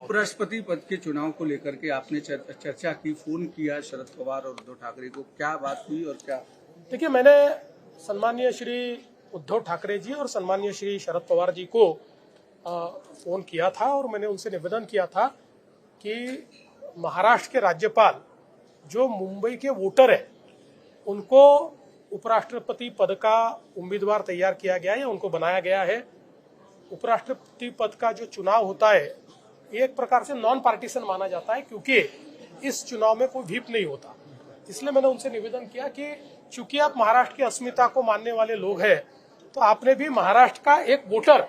उपराष्ट्रपति पद के चुनाव को लेकर के आपने चर्चा की, फोन किया शरद पवार और उद्धव ठाकरे को, क्या बात हुई और क्या? देखिए, मैंने सम्मानीय श्री उद्धव ठाकरे जी और सम्मानीय श्री शरद पवार जी को फोन किया था और मैंने उनसे निवेदन किया था कि महाराष्ट्र के राज्यपाल जो मुंबई के वोटर है उनको उपराष्ट्रपति पद का उम्मीदवार तैयार किया गया है, उनको बनाया गया है। उपराष्ट्रपति पद का जो चुनाव होता है एक प्रकार से नॉन पार्टीशन माना जाता है, क्योंकि इस चुनाव में कोई व्हिप नहीं होता। इसलिए मैंने उनसे निवेदन किया कि चूंकि आप महाराष्ट्र की अस्मिता को मानने वाले लोग हैं, तो आपने भी महाराष्ट्र का एक वोटर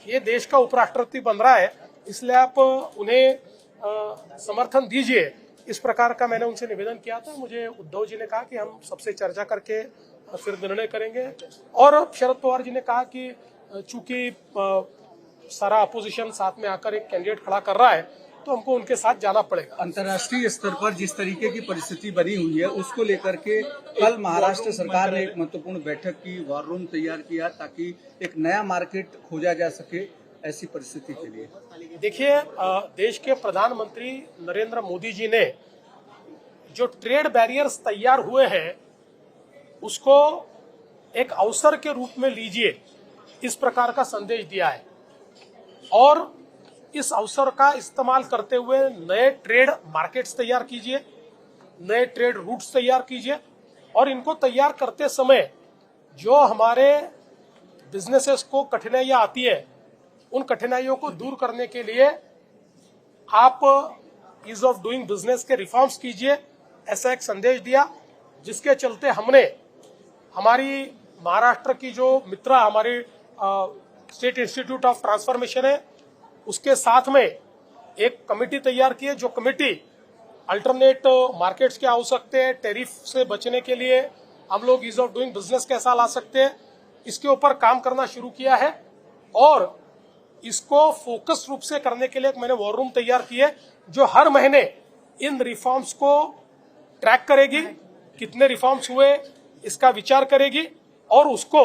ये देश का उपराष्ट्रपति बन रहा है, इसलिए आप उन्हें समर्थन दीजिए। इस प्रकार का मैंने उनसे निवेदन किया था। मुझे उद्धव जी ने कहा कि हम सबसे चर्चा करके फिर निर्णय करेंगे, और शरद पवार जी ने कहा कि चूंकि सारा अपोजिशन साथ में आकर एक कैंडिडेट खड़ा कर रहा है तो हमको उनके साथ जाना पड़ेगा। अंतर्राष्ट्रीय स्तर पर जिस तरीके की परिस्थिति बनी हुई है उसको लेकर के कल महाराष्ट्र सरकार ने एक महत्वपूर्ण बैठक की, वॉर रूम तैयार किया ताकि एक नया मार्केट खोजा जा सके ऐसी परिस्थिति के लिए। देखिए, देश के प्रधानमंत्री नरेंद्र मोदी जी ने जो ट्रेड बैरियर्स तैयार हुए हैं उसको एक अवसर के रूप में लीजिए, इस प्रकार का संदेश दिया है, और इस अवसर का इस्तेमाल करते हुए नए ट्रेड मार्केट्स तैयार कीजिए, नए ट्रेड रूट्स तैयार कीजिए, और इनको तैयार करते समय जो हमारे बिजनेसेस को कठिनाइयां आती है उन कठिनाइयों को दूर करने के लिए आप ईज ऑफ डूइंग बिजनेस के रिफॉर्म्स कीजिए, ऐसा एक संदेश दिया, जिसके चलते हमने हमारी महाराष्ट्र की जो मित्र हमारी स्टेट इंस्टीट्यूट ऑफ ट्रांसफॉर्मेशन है उसके साथ में एक कमेटी तैयार की है, जो कमेटी अल्टरनेट मार्केट्स क्या हो सकते हैं, टैरिफ से बचने के लिए हम लोग ईज ऑफ डूइंग बिजनेस कैसा ला सकते हैं, इसके ऊपर काम करना शुरू किया है। और इसको फोकस रूप से करने के लिए मैंने वॉर रूम तैयार की है, जो हर महीने इन रिफॉर्म्स को ट्रैक करेगी, कितने रिफॉर्म्स हुए इसका विचार करेगी और उसको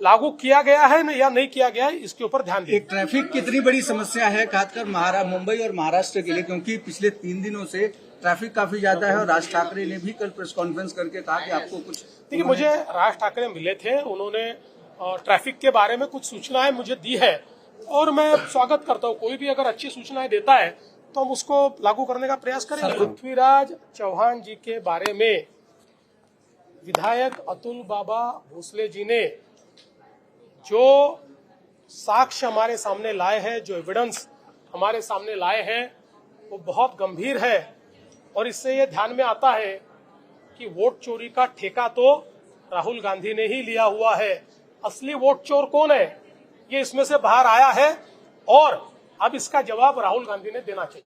लागू किया गया है या नहीं किया गया है इसके ऊपर ध्यान दें। ट्रैफिक कितनी बड़ी समस्या है खासकर मुंबई और महाराष्ट्र के लिए, क्योंकि पिछले 3 दिनों से ट्रैफिक काफी ज्यादा है और राज ठाकरे ने भी कल प्रेस कॉन्फ्रेंस करके कहा कि आपको कुछ। देखिए, मुझे राज ठाकरे मिले थे, उन्होंने ट्रैफिक के बारे में कुछ सूचनाएं मुझे दी है और मैं स्वागत करता हूँ। कोई भी अगर अच्छी सूचनाएं देता है तो हम उसको लागू करने का प्रयास करेंगे। पृथ्वीराज चौहान जी के बारे में विधायक अतुल बाबा भोसले जी ने जो साक्ष्य हमारे सामने लाए हैं, जो एविडेंस हमारे सामने लाए हैं, वो बहुत गंभीर है, और इससे ये ध्यान में आता है कि वोट चोरी का ठेका तो राहुल गांधी ने ही लिया हुआ है। असली वोट चोर कौन है ये इसमें से बाहर आया है, और अब इसका जवाब राहुल गांधी ने देना चाहिए।